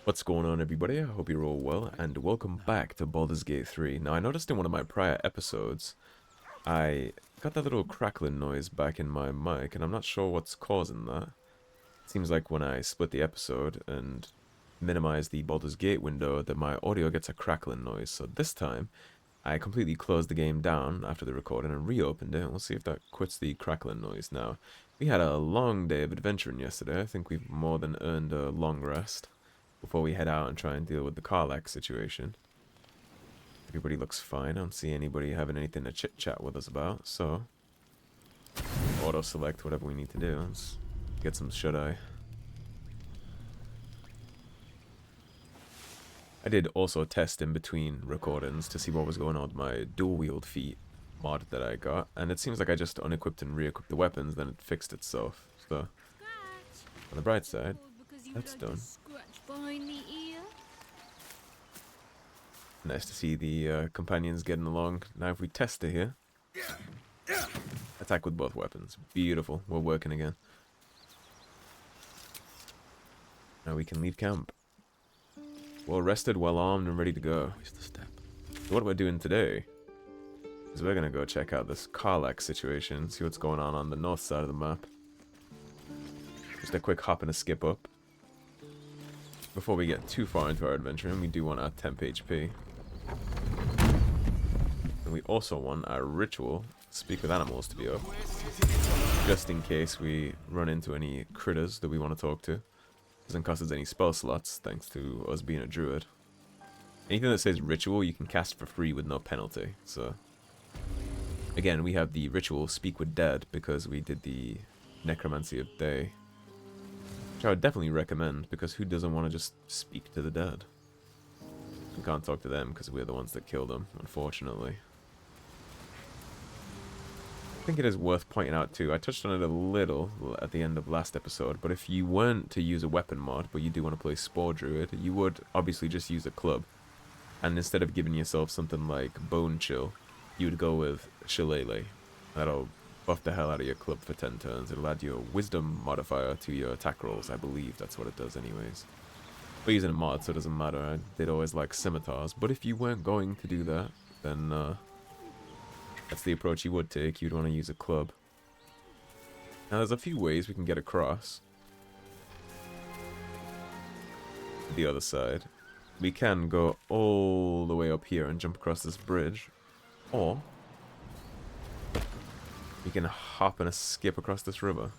What's going on, everybody? I hope you're all well, and welcome back to Baldur's Gate 3. Now, I noticed in one of my prior episodes, I got that little crackling noise back in my mic, and I'm not sure what's causing that. It seems like when I split the episode and minimize the Baldur's Gate window, that my audio gets a crackling noise. So this time, I completely closed the game down after the recording and reopened it, and we'll see if that quits the crackling noise. Now, we had a long day of adventuring yesterday. I think we've more than earned a long rest before we head out and try and deal with the Karlach situation. Everybody looks fine. I don't see anybody having anything to chit-chat with us about, so auto-select whatever we need to do. Let's get some shut-eye. I did also test in between recordings to see what was going on with my dual-wield feat mod that I got, and it seems like I just unequipped and re-equipped the weapons, then it fixed itself. So, on the bright side, that's done. Nice to see the companions getting along. Now if we test it here. Attack with both weapons. Beautiful. We're working again. Now we can leave camp. Well rested, well armed, and ready to go. So what we're doing today is we're going to go check out this Karlach situation. See what's going on the north side of the map. Just a quick hop and a skip up. Before we get too far into our adventure, we do want our temp HP. And we also want our ritual, speak with animals, to be up. Just in case we run into any critters that we want to talk to. Doesn't cost us any spell slots, thanks to us being a druid. Anything that says ritual, you can cast for free with no penalty. So, again, we have the ritual speak with dead because we did the necromancy of day. Which I would definitely recommend, because who doesn't want to just speak to the dead? We can't talk to them because we're the ones that killed them, unfortunately. I think it is worth pointing out too, I touched on it a little at the end of last episode, but if you weren't to use a weapon mod, but you do want to play Spore Druid, you would obviously just use a club. And instead of giving yourself something like Bone Chill, you would go with Shillelagh. That'll buff the hell out of your club for 10 turns. It'll add your wisdom modifier to your attack rolls, I believe that's what it does anyways. We're using a mod, so it doesn't matter. I did always like scimitars, but if you weren't going to do that, then that's the approach you would take. You'd want to use a club. Now there's a few ways we can get across the other side. We can go all the way up here and jump across this bridge, or we can hop and a skip across this river.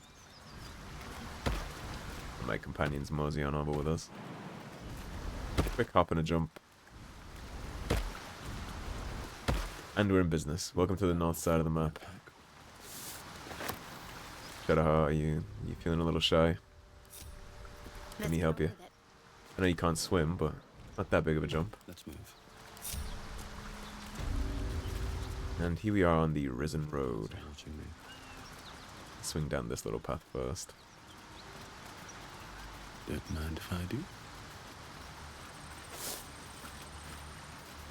My companions mosey on over with us. Quick hop and a jump. And we're in business. Welcome to the north side of the map. Shadow, how are you? You feeling a little shy? Let me help you. I know you can't swim, but not that big of a jump. Let's move. And here we are on the Risen Road. Swing down this little path first. Don't mind if I do.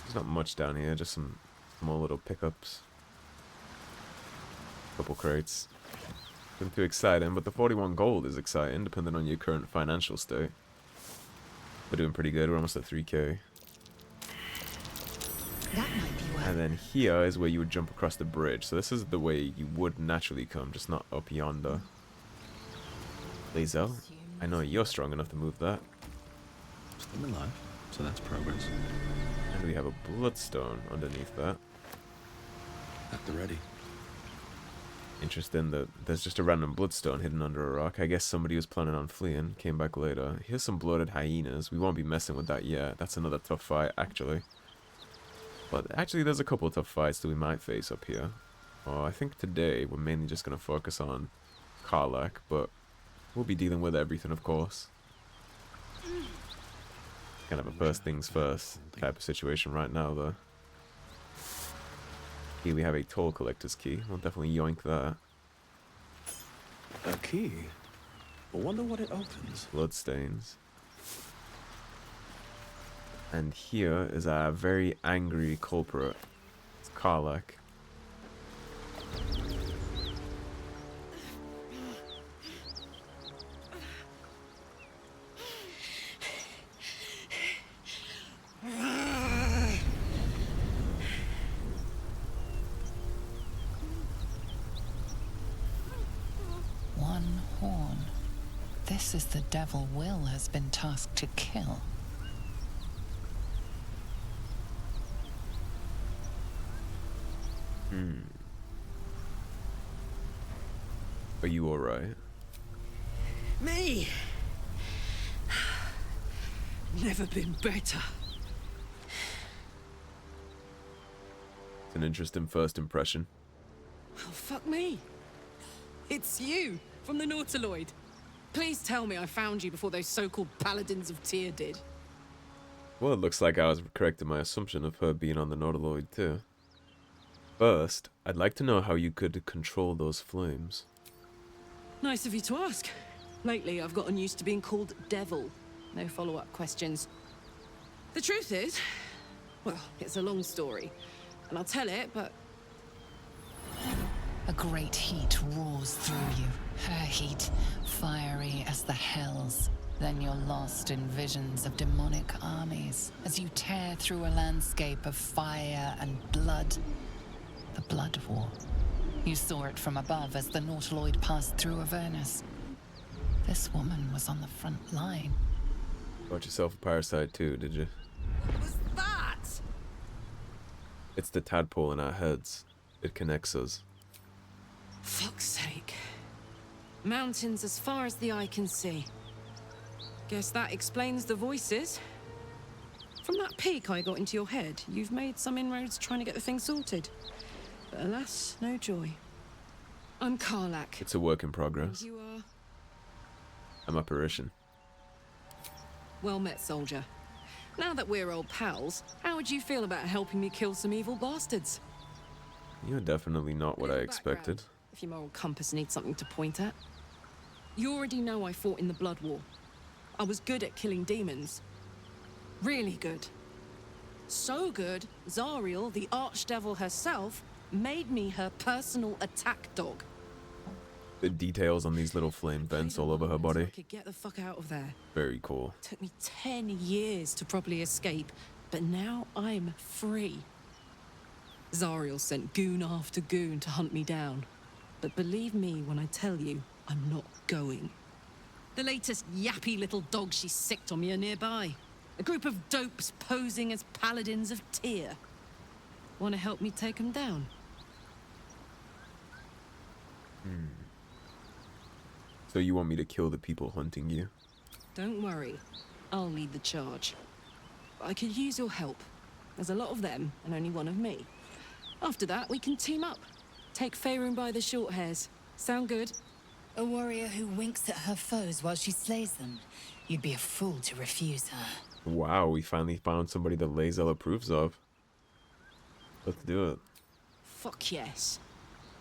There's not much down here, just some small little pickups. Couple crates. Nothing too exciting, but the 41 gold is exciting, depending on your current financial state. We're doing pretty good, we're almost at 3k. That might be worth. And then here is where you would jump across the bridge. So this is the way you would naturally come, just not up yonder. Lazel, I know you're strong enough to move that. Still alive, so that's progress. And we have a bloodstone underneath that. At the ready. Interesting that there's just a random bloodstone hidden under a rock. I guess somebody was planning on fleeing, came back later. Here's some bloated hyenas. We won't be messing with that yet. That's another tough fight, actually. But actually, there's a couple of tough fights that we might face up here. Oh, I think today we're mainly just going to focus on Karlach, but we'll be dealing with everything, of course. Kind of a first things first type of situation right now, though. Here we have a toll collector's key. We'll definitely yoink that. A key? I wonder what it opens. Bloodstains. And here is our very angry culprit. It's Karlach. This is the devil Wyll has been tasked to kill. Are you alright? Me? Never been better. It's an interesting first impression. Oh, fuck me. It's you, from the Nautiloid. Please tell me I found you before those so-called Paladins of Tyr did. Well, it looks like I was correct in my assumption of her being on the Nautiloid too. First, I'd like to know how you could control those flames. Nice of you to ask. Lately, I've gotten used to being called Devil. No follow-up questions. The truth is, well, it's a long story. And I'll tell it, but A great heat roars through you. Her heat, fiery as the hells. Then you're lost in visions of demonic armies as you tear through a landscape of fire and blood. The Blood War. You saw it from above as the Nautiloid passed through Avernus. This woman was on the front line. Got yourself a parasite too, did you? what was that? It's the tadpole in our heads. It connects us. Fuck's sake. Mountains as far as the eye can see. Guess that explains the voices. From that peek I got into your head, you've made some inroads trying to get the thing sorted. But alas, no joy. I'm Karlach. It's a work in progress. You are... I'm apparition. Well met, soldier. Now that we're old pals, how would you feel about helping me kill some evil bastards? You're definitely not what I Little expected. background, if your moral compass needs something to point at. You already know I fought in the Blood War. I was good at killing demons. Really good. So good, Zariel, the archdevil herself, made me her personal attack dog. The details on these little flame vents all over her body. I could get the fuck out of there. Very cool. Took me 10 years to properly escape, but now I'm free. Zariel sent goon after goon to hunt me down. But believe me when I tell you, I'm not going. The latest yappy little dogs she sicked on me are nearby. A group of dopes posing as Paladins of Tyr. Want to help me take them down? So you want me to kill the people hunting you? Don't worry. I'll lead the charge. I could use your help. There's a lot of them, and only one of me. After that, we can team up. Take Faerûn by the short hairs. Sound good? A warrior who winks at her foes while she slays them. You'd be a fool to refuse her. Wow, we finally found somebody that Lae'zel approves of. Let's do it. Fuck yes.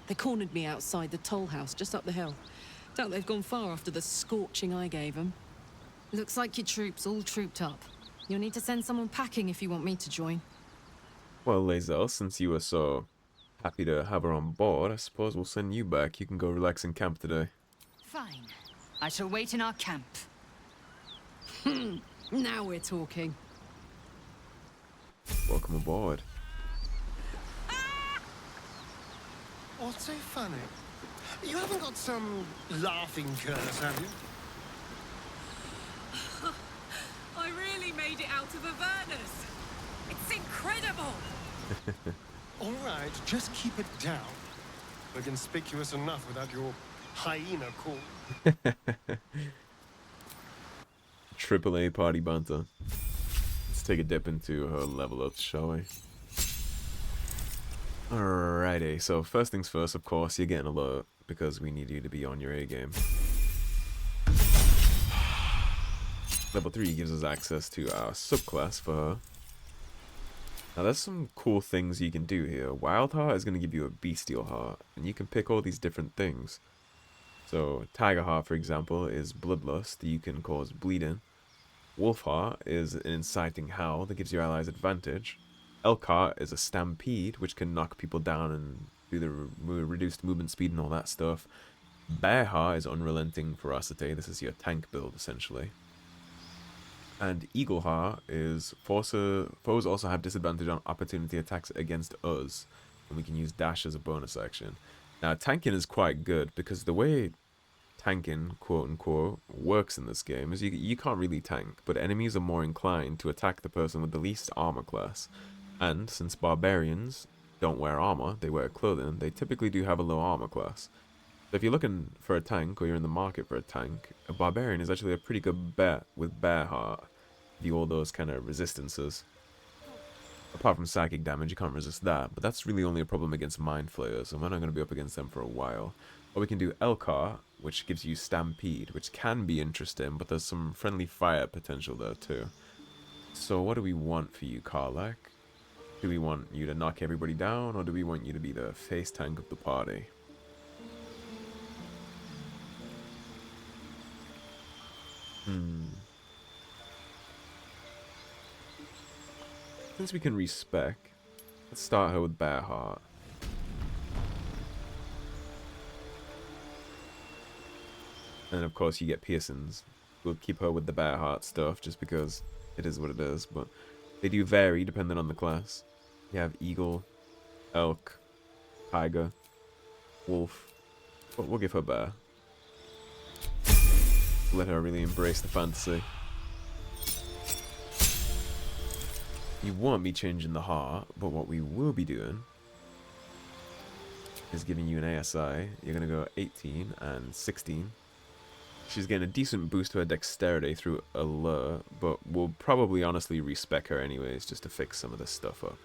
They cornered me outside the toll house just up the hill. Doubt they've gone far after the scorching I gave them. Looks like your troops all trooped up. You'll need to send someone packing if you want me to join. Well, Lae'zel, since you were so happy to have her on board, I suppose we'll send you back. You can go relax in camp today. Fine. I shall wait in our camp. Now we're talking. Welcome aboard. What's so funny? You haven't got some laughing curse, have you? I really made it out of Avernus. It's incredible. All right, just keep it down. We're conspicuous enough without your hyena call. Triple A party banter. Let's take a dip into her level ups, shall we? Alrighty, so first things first, of course, you're getting alert because we need you to be on your A game. Level 3 gives us access to our subclass for her. Now there's some cool things you can do here. Wild Heart is going to give you a Bestial Heart, and you can pick all these different things. So Tiger Heart, for example, is Bloodlust, you can cause bleeding. Wolf Heart is an inciting howl that gives your allies advantage. Elk Heart is a stampede, which can knock people down and do the reduced movement speed and all that stuff. Bear Heart is unrelenting ferocity. This is your tank build, essentially. And Eagle Heart is foes also have disadvantage on opportunity attacks against us, and we can use dash as a bonus action. Now tanking is quite good because the way tanking, quote unquote, works in this game is you can't really tank, but enemies are more inclined to attack the person with the least armor class. And since barbarians don't wear armor, they wear clothing, they typically do have a low armor class. So if you're looking for a tank, or you're in the market for a tank, a barbarian is actually a pretty good bet with Bear Heart. Do all those kind of resistances. Apart from psychic damage, you can't resist that, but that's really only a problem against Mind Flayers, and we're not going to be up against them for a while. Or we can do Elkar, which gives you Stampede, which can be interesting, but there's some friendly fire potential there too. So what do we want for you, Karlach? Do we want you to knock everybody down, or do we want you to be the face tank of the party? Since we can respec, let's start her with Bear Heart. And of course you get piercings. We'll keep her with the Bear Heart stuff just because it is what it is, but they do vary depending on the class. You have Eagle, Elk, Tiger, Wolf. But we'll give her Bear. Let her really embrace the fantasy. You won't be changing the heart, but what we will be doing is giving you an ASI. You're going to go 18 and 16. She's getting a decent boost to her dexterity through Allure, but we'll probably honestly respec her anyways just to fix some of this stuff up.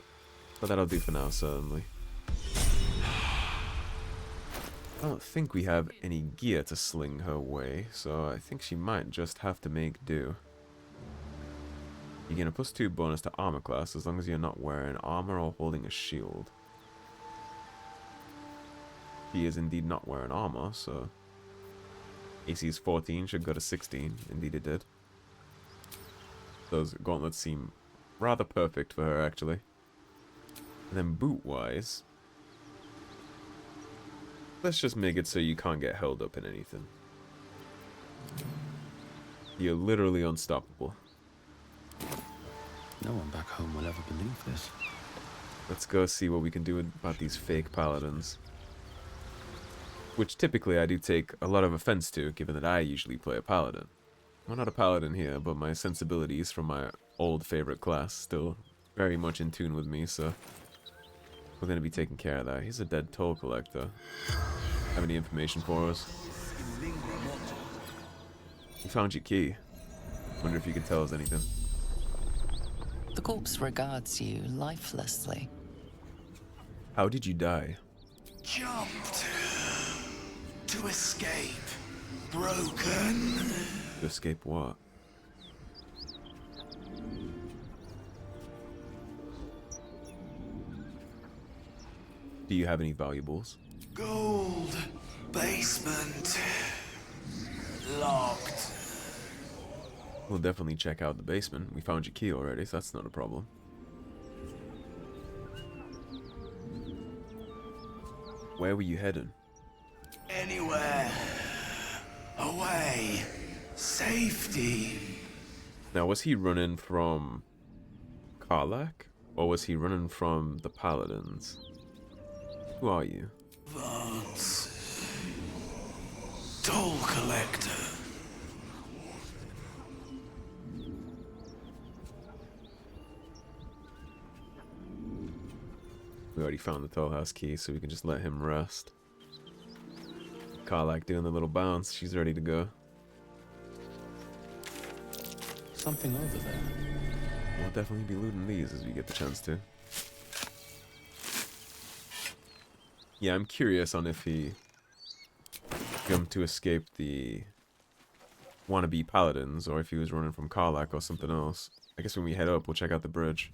But that'll do for now, certainly. I don't think we have any gear to sling her way, so I think she might just have to make do. You get a +2 bonus to armor class as long as you're not wearing armor or holding a shield. She is indeed not wearing armor, so AC is 14, should go to 16. Indeed it did. Those gauntlets seem rather perfect for her, actually. And then boot-wise, let's just make it so you can't get held up in anything. You're literally unstoppable. No one back home will ever believe this. Let's go see what we can do about these fake paladins. Which typically I do take a lot of offense to, given that I usually play a paladin. I'm not a paladin here, but my sensibilities from my old favorite class still very much in tune with me, so we're going to be taking care of that. He's a dead toll collector. Have any information for us? We found your key. Wonder if you can tell us anything. The corpse regards you lifelessly. How did you die? Jumped to escape. Broken. To escape what? Do you have any valuables? Gold. Basement. Locked. We'll definitely check out the basement. We found your key already, so that's not a problem. Where were you heading? Anywhere. Away. Safety. Now, was he running from Karlach, or was he running from the Paladins? Who are you? Vance. Toll collector. We already found the toll house key, so we can just let him rest. Karlach doing the little bounce. She's ready to go. Something over there. We'll definitely be looting these as we get the chance to. Yeah, I'm curious on if he jumped to escape the wannabe paladins, or if he was running from Karlach or something else. I guess when we head up, we'll check out the bridge.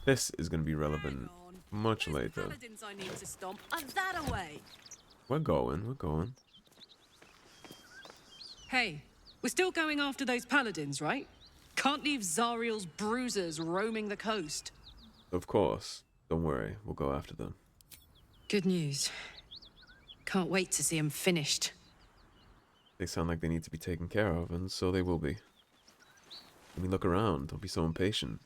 This is going to be relevant much later. Paladins I need to stomp are that away. We're going. Hey, we're still going after those paladins, right? Can't leave Zariel's bruisers roaming the coast. Of course. Don't worry, we'll go after them. Good news. Can't wait to see them finished. They sound like they need to be taken care of, and so they will be. Let me look around. Don't be so impatient.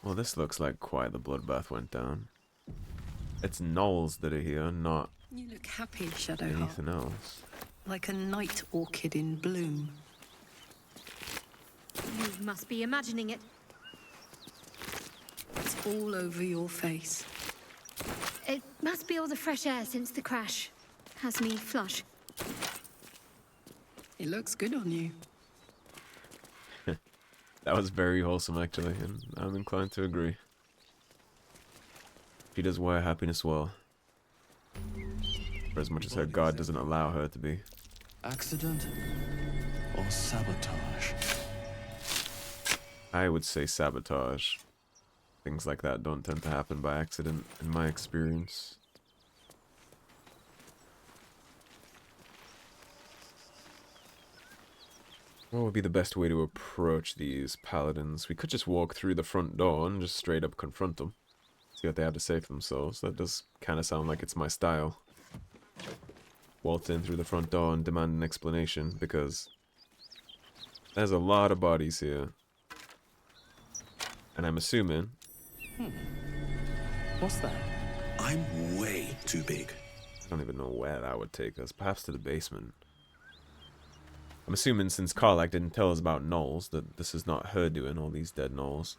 Well, this looks like quite the bloodbath went down. It's gnolls that are here, not You look happy, Shadowheart. anything else. Like a night orchid in bloom. You must be imagining it. It's all over your face. It must be all the fresh air since the crash. Has me flush. It looks good on you. That was very wholesome, actually, and I'm inclined to agree. She does wear happiness well. For as much as her god doesn't allow her to be. Accident or sabotage? I would say sabotage. Things like that don't tend to happen by accident, in my experience. What would be the best way to approach these paladins? We could just walk through the front door and just straight up confront them. See what they have to say for themselves. That does kind of sound like it's my style. Waltz in through the front door and demand an explanation, because there's a lot of bodies here. And I'm assuming... What's that? I'm way too big. I don't even know where that would take us. Perhaps to the basement. I'm assuming since Karlach didn't tell us about gnolls, that this is not her doing, all these dead gnolls.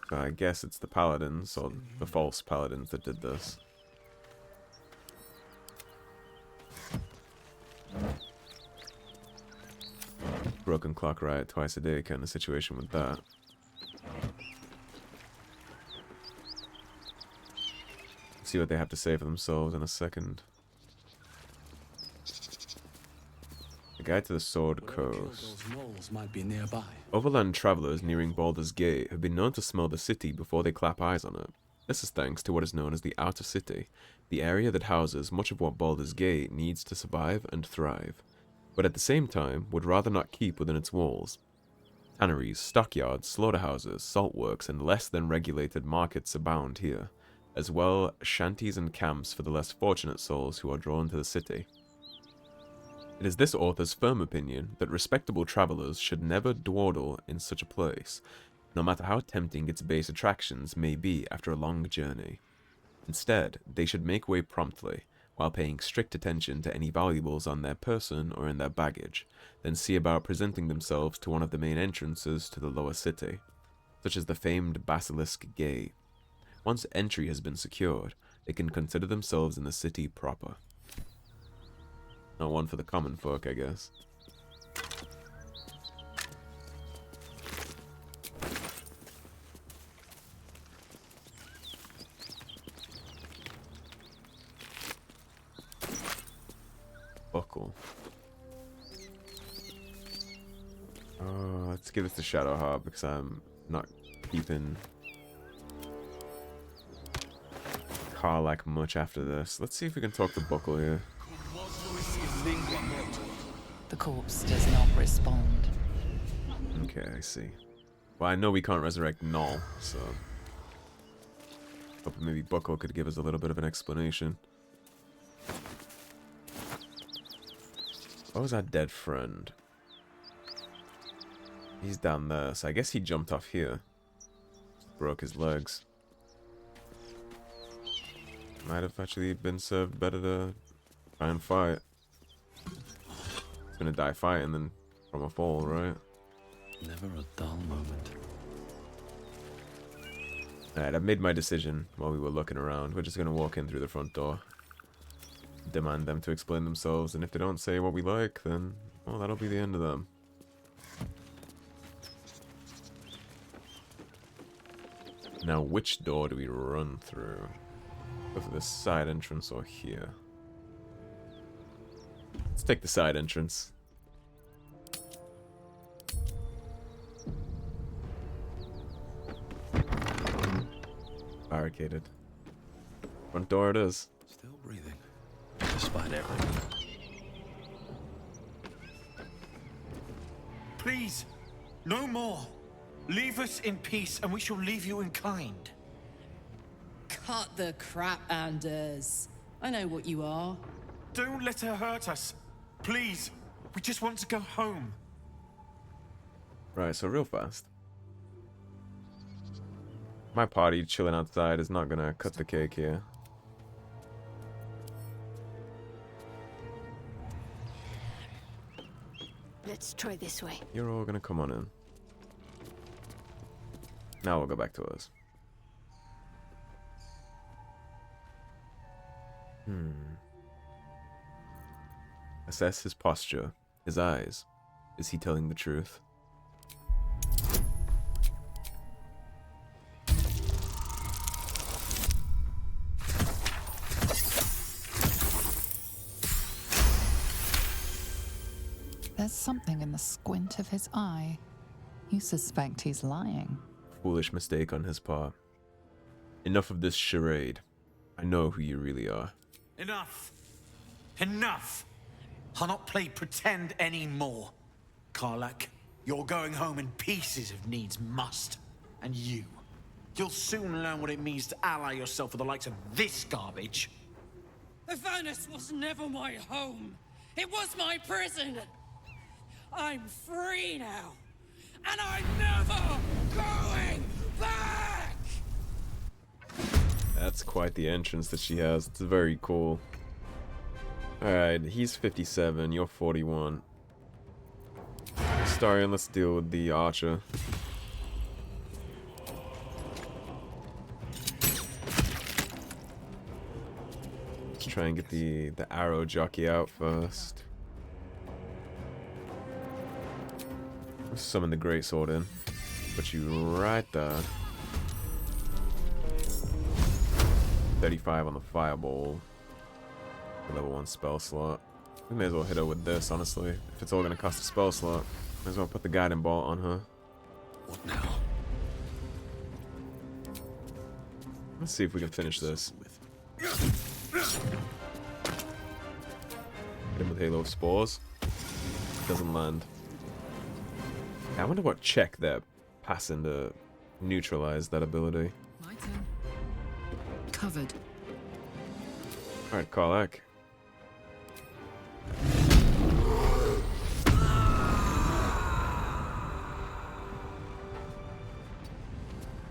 So I guess it's the paladins, or the false paladins, that did this. Broken clock riot twice a day kind of situation with that. See what they have to say for themselves in a second. The guide to the Sword Coast. Those gnolls might be nearby. Overland travelers nearing Baldur's Gate have been known to smell the city before they clap eyes on it. This is thanks to what is known as the Outer City, the area that houses much of what Baldur's Gate needs to survive and thrive, but at the same time would rather not keep within its walls. Tanneries, stockyards, slaughterhouses, saltworks, and less than regulated markets abound here, as well as shanties and camps for the less fortunate souls who are drawn to the city. It is this author's firm opinion that respectable travelers should never dawdle in such a place, no matter how tempting its base attractions may be after a long journey. Instead, they should make way promptly, while paying strict attention to any valuables on their person or in their baggage, then see about presenting themselves to one of the main entrances to the lower city, such as the famed Basilisk Gate. Once entry has been secured, they can consider themselves in the city proper. Not one for the common folk, I guess. Buckle. Let's give this to Shadowheart because I'm not keeping Karlach much after this. Let's see if we can talk to Buckle here. The corpse does not respond. Okay, I see. Well, I know we can't resurrect Null, so... hoping maybe Buckle could give us a little bit of an explanation. What was our dead friend? He's down there, so I guess he jumped off here. Broke his legs. Might have actually been served better to try and fight. He's gonna die fighting than from a fall, right? Never a dull moment. Alright, I've made my decision while we were looking around. We're just gonna walk in through the front door. Demand them to explain themselves, and if they don't say what we like, then, well, that'll be the end of them. Now, which door do we run through? Go for the side entrance or here? Let's take the side entrance. Barricaded. Front door it is. Still breathing, despite everything. Please, no more. Leave us in peace, and we shall leave you in kind. Cut the crap, Anders. I know what you are. Don't let her hurt us. Please, we just want to go home. Right, so real fast. My party chilling outside is not gonna cut the cake here. Let's try this way. You're all gonna come on in. Now we'll go back to us. Assess his posture, his eyes. Is he telling the truth? There's something in the squint of his eye. You suspect he's lying. Foolish mistake on his part. Enough of this charade. I know who you really are. Enough! Enough! I'll not play pretend anymore. Karlach, you're going home in pieces if needs must. And you'll soon learn what it means to ally yourself with the likes of this garbage. Avernus was never my home. It was my prison. I'm free now. And I'm never going back! That's quite the entrance that she has. It's very cool. Alright, he's 57, you're 41. Starion, let's deal with the archer. Let's try and get the arrow jockey out first. Let's summon the greatsword in. Put you right there. 35 on the fireball. Level 1 spell slot. We may as well hit her with this, honestly. If it's all gonna cost a spell slot, might as well put the guiding bolt on her. What now? Let's see if we can finish this. Hit him with Halo of Spores. Doesn't land. I wonder what check they're passing to neutralize that ability. My turn. Covered. Alright, Karlach.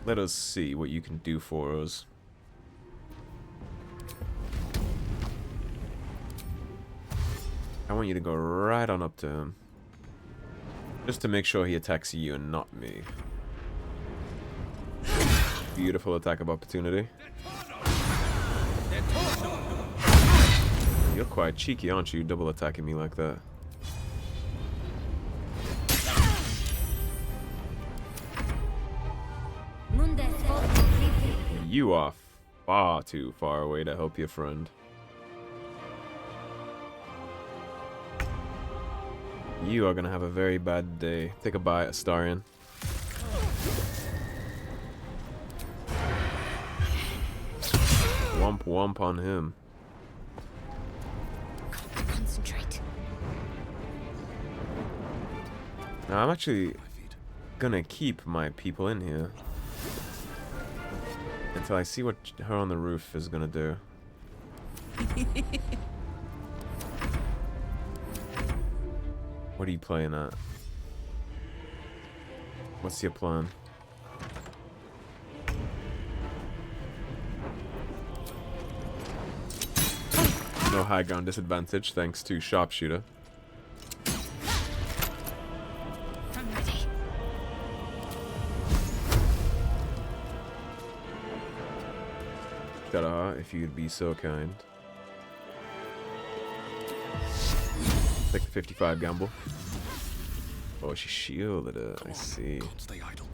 Let us see what you can do for us. I want you to go right on up to him. Just to make sure he attacks you and not me. Beautiful attack of opportunity. You're quite cheeky, aren't you? Double attacking me like that. You are far too far away to help your friend. You are gonna have a very bad day. Take a bite, Astarion. Womp womp on him. Concentrate. Now I'm actually gonna keep my people in here until I see what her on the roof is gonna do. What are you playing at? What's your plan? No high ground disadvantage thanks to sharpshooter. I'm ready. Ta-da, if you'd be so kind. Take the 55 gamble. Oh, she shielded it. I see. Can't stay idle.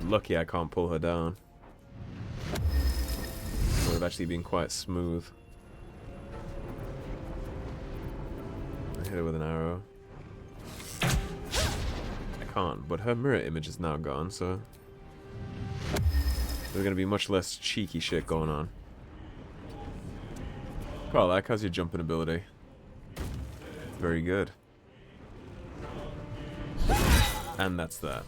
Lucky I can't pull her down. Would have actually been quite smooth. I hit her with an arrow. I can't, but her mirror image is now gone, so there's gonna be much less cheeky shit going on. Karlach, how's your jumping ability? Very good. And that's that.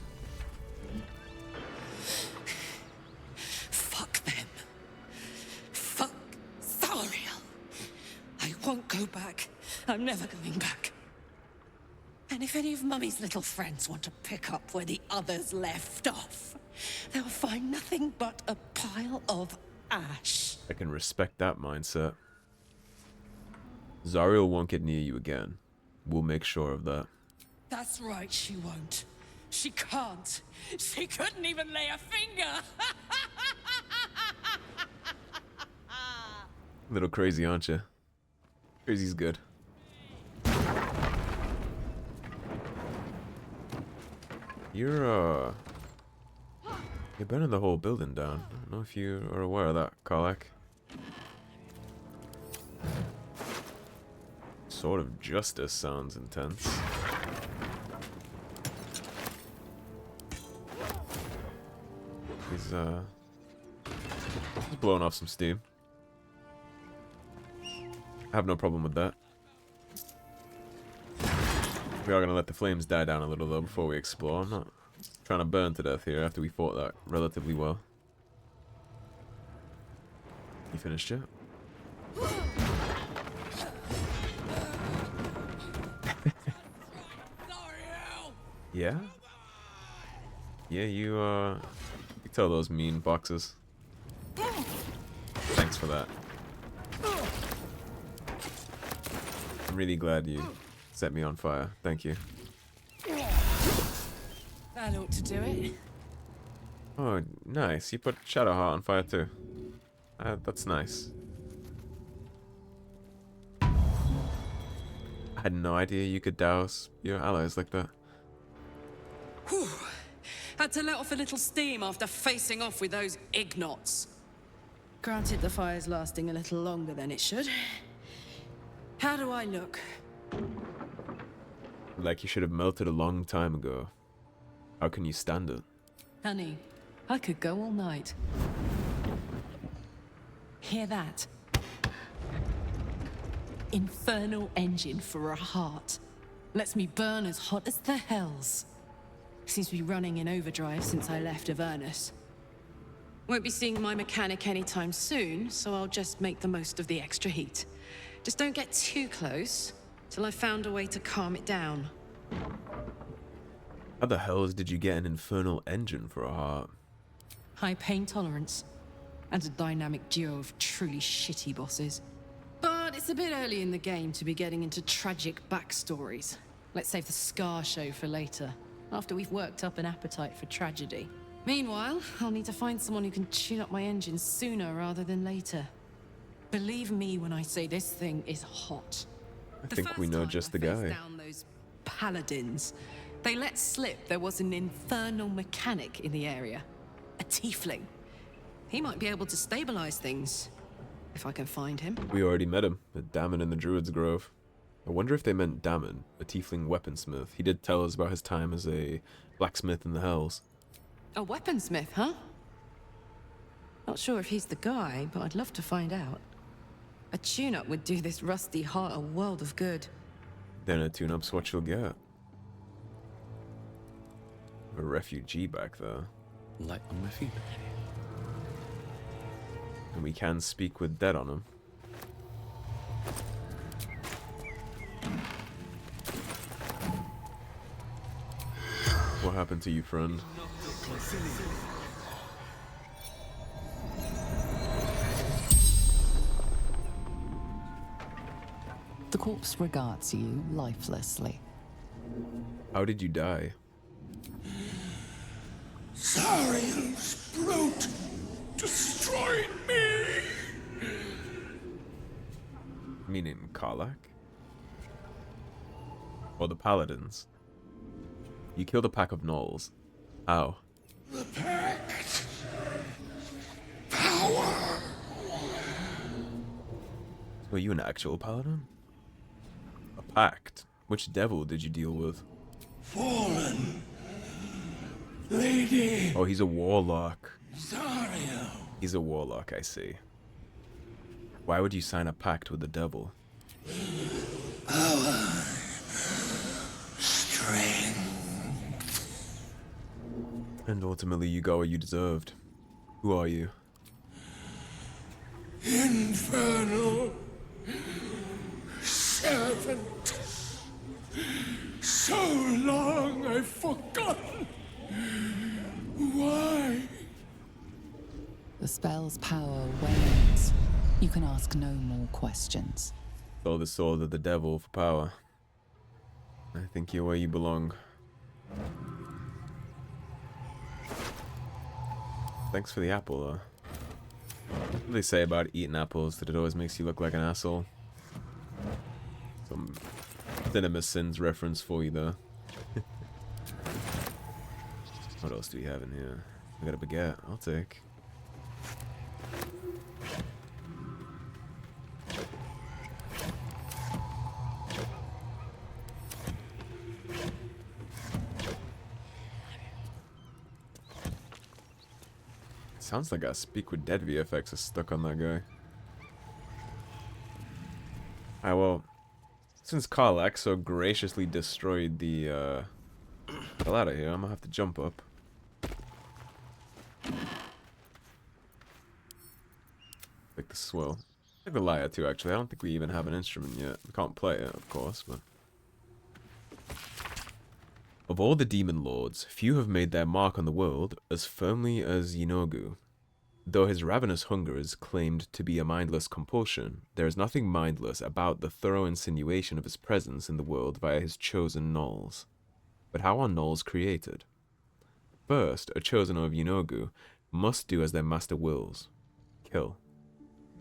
Fuck them. Fuck Zariel. I won't go back. I'm never going back. And if any of Mummy's little friends want to pick up where the others left off, they'll find nothing but a pile of ash. I can respect that mindset. Zariel won't get near you again. We'll make sure of that. That's right, she won't. She can't. She couldn't even lay a finger. A little crazy, aren't you? Crazy's good. You're burning the whole building down. I don't know if you are aware of that, Karlach. Sword of Justice sounds intense. He's blowing off some steam. I have no problem with that. We are gonna let the flames die down a little though before we explore. I'm not trying to burn to death here after we fought that relatively well. You finished yet? Yeah? Yeah, you tell those mean boxes. Thanks for that. I'm really glad you set me on fire. Thank you. That ought to do it. Oh, nice. You put Shadowheart on fire too. That's nice. I had no idea you could douse your allies like that. Whew. Had to let off a little steam after facing off with those ignots. Granted, the fire's lasting a little longer than it should. How do I look? Like you should have melted a long time ago. How can you stand it? Honey, I could go all night. Hear that? Infernal engine for a heart. Lets me burn as hot as the hells. Seems to be running in overdrive since I left Avernus. Won't be seeing my mechanic anytime soon, so I'll just make the most of the extra heat. Just don't get too close, till I've found a way to calm it down. How the hells did you get an infernal engine for a heart? High pain tolerance, and a dynamic duo of truly shitty bosses. But it's a bit early in the game to be getting into tragic backstories. Let's save the Scar show for later, after we've worked up an appetite for tragedy. Meanwhile, I'll need to find someone who can tune up my engine sooner rather than later. Believe me when I say this thing is hot. I think we know just the guy. Down those Paladins, they let slip there was an infernal mechanic in the area. A tiefling. He might be able to stabilize things, if I can find him. We already met him at Dammon in the Druid's Grove. I wonder if they meant Dammon, a tiefling weaponsmith. He did tell us about his time as a blacksmith in the Hells. A weaponsmith, huh? Not sure if he's the guy, but I'd love to find out. A tune-up would do this rusty heart a world of good. Then a tune-up's what you'll get. A refugee back there. Light on my feet. And we can speak with dead on him. What happened to you, friend? The corpse regards you lifelessly. How did you die? Zariel's brute destroyed me! Meaning Karlach? Or the Paladins? You killed a pack of gnolls. How? The pact. Power. Were you an actual paladin? A pact? Which devil did you deal with? Fallen. Lady. Oh, he's a warlock. Zariel. He's a warlock, I see. Why would you sign a pact with the devil? Power. Strength. And ultimately you got what you deserved. Who are you? Infernal. Servant. so long I've forgotten. Why? The spell's power wanes. You can ask no more questions. Sold the sword of the devil for power. I think you're where you belong. Thanks for the apple, though. What do they say about eating apples? That it always makes you look like an asshole? Some Cinema Sins reference for you, though. What else do we have in here? I got a baguette. I'll take. Sounds like a Speak with Dead VFX is stuck on that guy. Alright, well, since Karlach so graciously destroyed the ladder here, I'm gonna have to jump up. Like the swell. Like the lyre too, actually. I don't think we even have an instrument yet. We can't play it, of course, but... Of all the demon lords, few have made their mark on the world as firmly as Yeenoghu. Though his ravenous hunger is claimed to be a mindless compulsion, there is nothing mindless about the thorough insinuation of his presence in the world via his chosen gnolls. But how are gnolls created? First, a chosen of Yeenoghu must do as their master wills. Kill.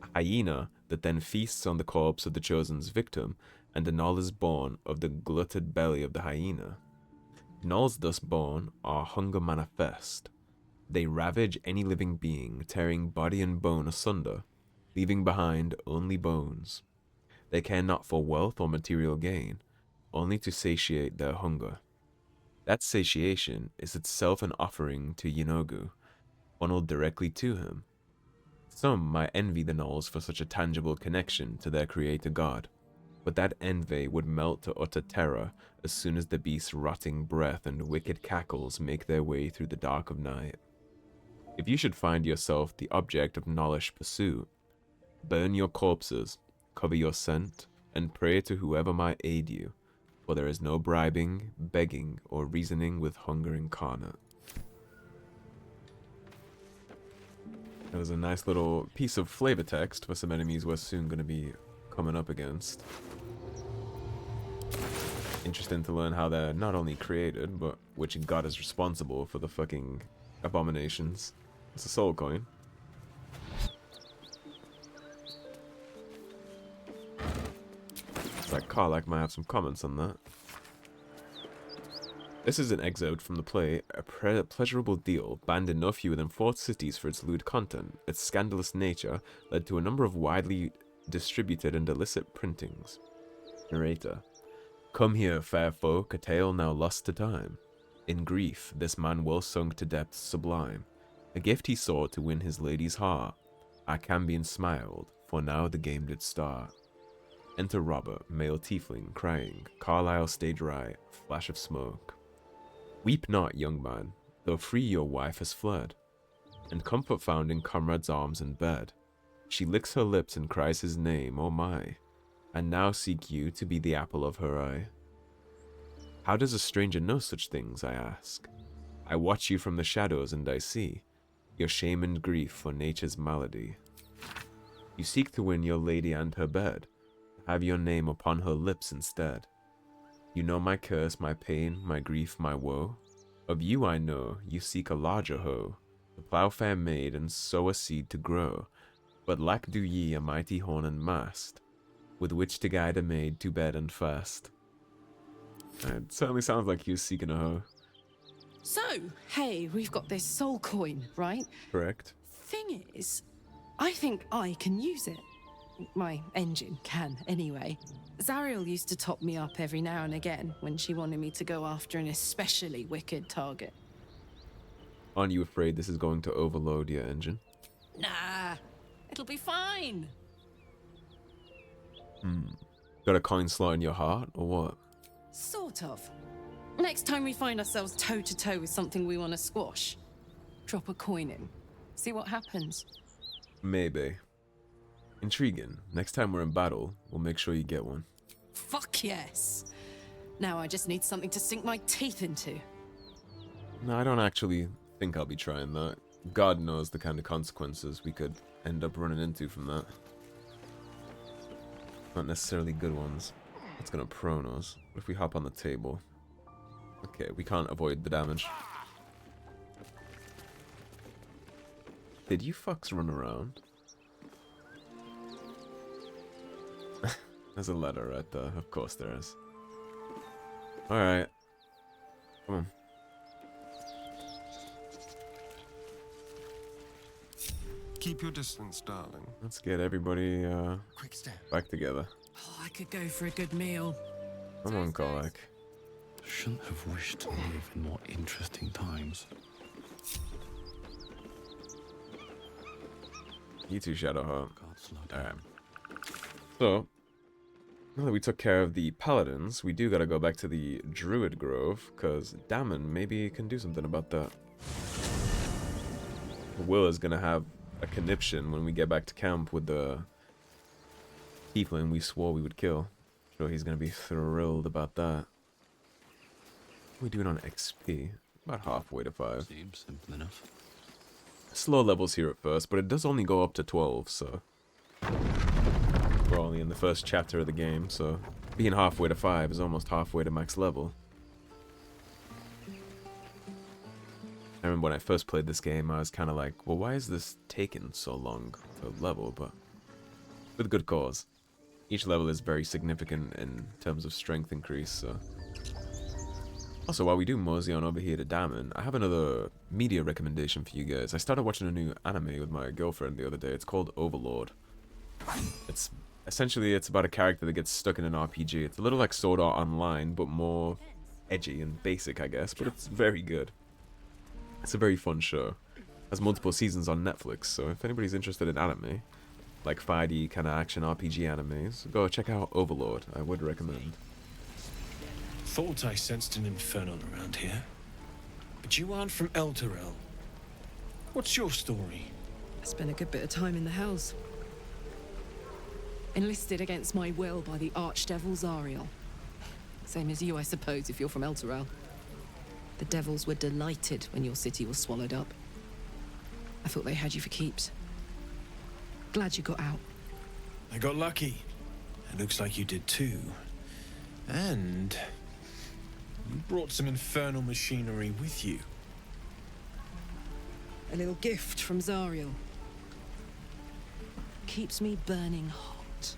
A hyena that then feasts on the corpse of the chosen's victim, and a gnoll is born of the glutted belly of the hyena. Gnolls thus born are hunger manifest. They ravage any living being, tearing body and bone asunder, leaving behind only bones. They care not for wealth or material gain, only to satiate their hunger. That satiation is itself an offering to Yeenoghu, funneled directly to him. Some might envy the gnolls for such a tangible connection to their creator god, but that envy would melt to utter terror as soon as the beast's rotting breath and wicked cackles make their way through the dark of night. If you should find yourself the object of gnollish pursuit, burn your corpses, cover your scent, and pray to whoever might aid you, for there is no bribing, begging, or reasoning with hunger incarnate. That was a nice little piece of flavor text for some enemies we're soon going to be coming up against. Interesting to learn how they're not only created, but which god is responsible for the fucking abominations. It's a soul coin. It's like Karlach might have some comments on that. This is an excerpt from the play A Pleasurable Deal, banned in no fewer than 4 cities for its lewd content. Its scandalous nature led to a number of widely distributed and illicit printings. Narrator. Come here, fair folk, a tale now lost to time. In grief, this man well sunk to depths sublime. A gift he sought to win his lady's heart. Cambion smiled, for now the game did start. Enter Robert, male tiefling, crying. Carlisle stage right, flash of smoke. Weep not, young man, though free your wife has fled, and comfort found in comrade's arms and bed. She licks her lips and cries his name, oh my, and now seek you to be the apple of her eye. How does a stranger know such things, I ask? I watch you from the shadows and I see your shame and grief for nature's malady. You seek to win your lady and her bed, have your name upon her lips instead. You know my curse, my pain, my grief, my woe. Of you I know, you seek a larger hoe, to plough fair maid and sow a seed to grow, but lack do ye a mighty horn and mast, with which to guide a maid to bed and fast. It certainly sounds like he was seeking a hoe. So, hey, we've got this soul coin, right? Correct. Thing is, I think I can use it. My engine can, anyway. Zariel used to top me up every now and again when she wanted me to go after an especially wicked target. Aren't you afraid this is going to overload your engine? Nah, it'll be fine. Got a coin slot in your heart, or what? Sort of. Next time we find ourselves toe-to-toe with something we want to squash, drop a coin in. See what happens. Maybe. Intriguing. Next time we're in battle, we'll make sure you get one. Fuck yes. Now I just need something to sink my teeth into. No, I don't actually think I'll be trying that. God knows the kind of consequences we could end up running into from that. Not necessarily good ones. That's gonna prone us. What if we hop on the table? Okay, we can't avoid the damage. Did you fucks run around? There's a ladder right there. Of course there is. Alright. Come on. Keep your distance, darling. Let's get everybody Quick step. back together. Oh, I could go for a good meal. Come on, Karlach. Shouldn't have wished to live in more interesting times. You too, Shadowheart. God, slow down. Alright. So, now that we took care of the Paladins, we do gotta go back to the Druid Grove, because Dammon maybe can do something about that. Wyll is gonna have a conniption when we get back to camp with the tiefling we swore we would kill. Sure, he's gonna be thrilled about that. What are we doing on XP? About halfway to 5. Seems simple enough. Slow levels here at first, but it does only go up to 12, so... We're only in the first chapter of the game, so... Being halfway to 5 is almost halfway to max level. I remember when I first played this game, I was kind of like, well, why is this taking so long to level? But with good cause. Each level is very significant in terms of strength increase, so... Also, while we do mosey on over here to Dammon, I have another media recommendation for you guys. I started watching a new anime with my girlfriend the other day. It's called Overlord. It's essentially, it's about a character that gets stuck in an RPG. It's a little like Sword Art Online, but more edgy and basic, I guess. But it's very good. It's a very fun show. It has multiple seasons on Netflix, so if anybody's interested in anime, like 5D kind of action RPG animes, go check out Overlord. I would recommend. Thought I sensed an Infernal around here. But you aren't from Elturel. What's your story? I spent a good bit of time in the Hells. Enlisted against my will by the Archdevil Zariel. Same as you, I suppose, if you're from Elturel. The devils were delighted when your city was swallowed up. I thought they had you for keeps. Glad you got out. I got lucky. It looks like you did too. And... you brought some infernal machinery with you. A little gift from Zariel. Keeps me burning hot.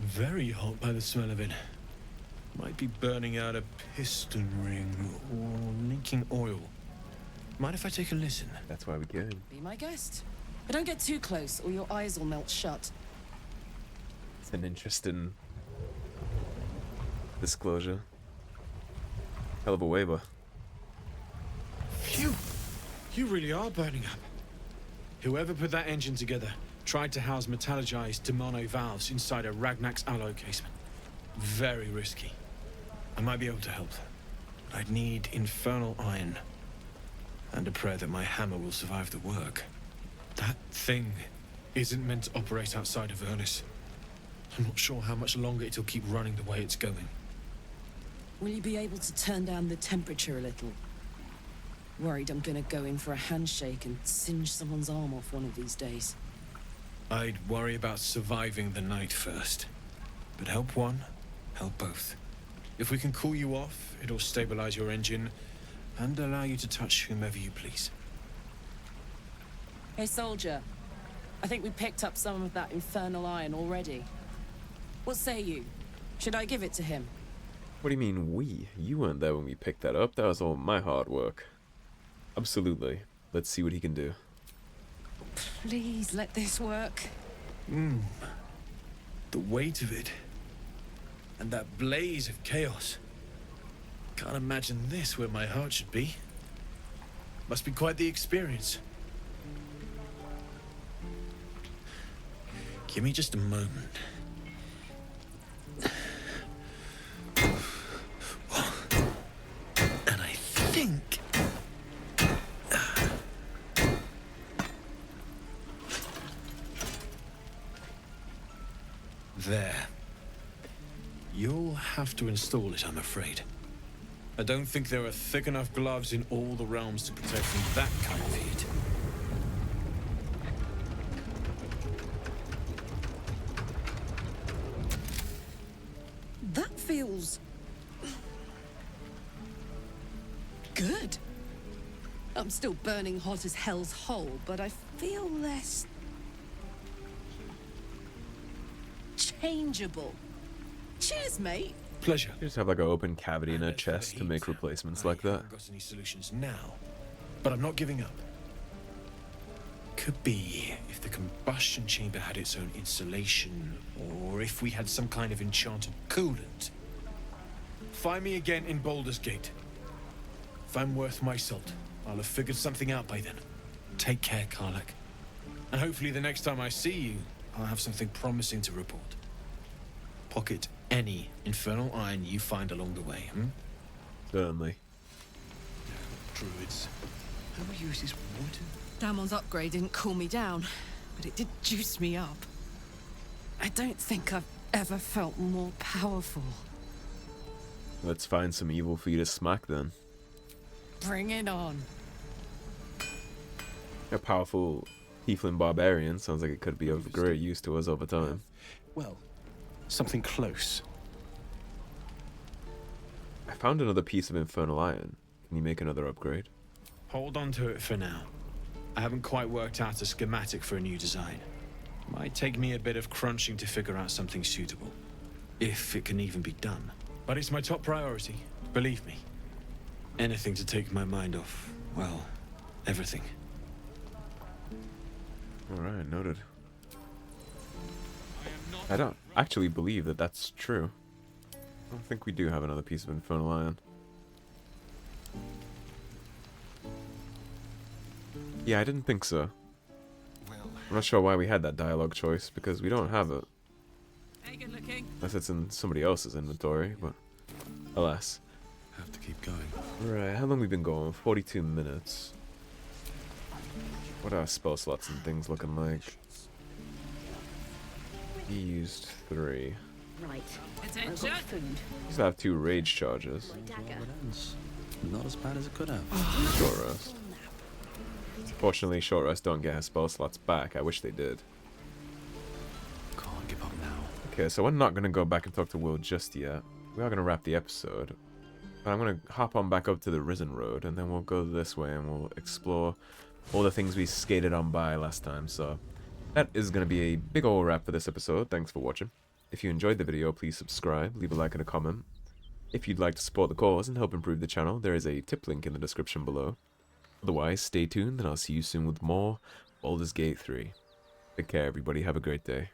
Very hot by the smell of it. Might be burning out a piston ring or leaking oil. Mind if I take a listen? That's why we came. Be my guest. But don't get too close or your eyes will melt shut. It's an interesting disclosure. Hell of a waiver. Phew! You really are burning up. Whoever put that engine together tried to house metallurgized Dammon valves inside a Ragnak's alloy casement. Very risky. I might be able to help. But I'd need infernal iron. And a prayer that my hammer will survive the work. That thing isn't meant to operate outside of Ernest. I'm not sure how much longer it'll keep running the way it's going. Will you be able to turn down the temperature a little? Worried I'm gonna go in for a handshake and singe someone's arm off one of these days. I'd worry about surviving the night first. But help one, help both. If we can cool you off, it'll stabilize your engine and allow you to touch whomever you please. Hey, soldier. I think we picked up some of that infernal iron already. What say you? Should I give it to him? What do you mean we? You weren't there when we picked that up. That was all my hard work. Absolutely. Let's see what he can do. Please let this work. The weight of it. And that blaze of chaos. Can't imagine this where my heart should be. Must be quite the experience. Give me just a moment. And I think... There. You'll have to install it, I'm afraid. I don't think there are thick enough gloves in all the realms to protect from that kind of heat. That feels... good. I'm still burning hot as hell's hole, but I feel less... changeable. Cheers, mate. Pleasure. You just have like an open cavity in her chest to make replacements like that. I haven't got any solutions now, but I'm not giving up. Could be if the combustion chamber had its own insulation, or if we had some kind of enchanted coolant. Find me again in Baldur's Gate. If I'm worth my salt, I'll have figured something out by then. Take care, Karlach. And hopefully the next time I see you, I'll have something promising to report. Pocket any infernal iron you find along the way, Certainly. Druids. Who uses wood? Dammon's upgrade didn't cool me down, but it did juice me up. I don't think I've ever felt more powerful. Let's find some evil for you to smack then. Bring it on. A powerful tiefling barbarian sounds like it could be of great use to us over time. Well, something close. I found another piece of infernal iron. Can you make another upgrade? Hold on to it for now. I haven't quite worked out a schematic for a new design. Might take me a bit of crunching to figure out something suitable. If it can even be done. But it's my top priority, believe me. Anything to take my mind off, well, everything. Alright, noted. I don't actually believe that that's true. I don't think we do have another piece of infernal iron. Yeah, I didn't think so. I'm not sure why we had that dialogue choice, because we don't have it. Hey, good looking. Unless it's in somebody else's inventory, but alas. Have to keep going. Right, how long we been going? 42 minutes. What are our spell slots and things looking like? He used 3. Right. Attention. Food. Used to have 2 rage charges. Dagger. Not as bad as it could have. Short rest. Fortunately, short rest don't get her spell slots back. I wish they did. Can't give up now. Okay, so we're not going to go back and talk to Wyll just yet. We are going to wrap the episode. But I'm going to hop on back up to the Risen Road, and then we'll go this way and we'll explore all the things we skated on by last time. So that is going to be a big old wrap for this episode. Thanks for watching. If you enjoyed the video, please subscribe, leave a like and a comment. If you'd like to support the cause and help improve the channel, there is a tip link in the description below. Otherwise, stay tuned and I'll see you soon with more Baldur's Gate 3. Take care everybody, have a great day.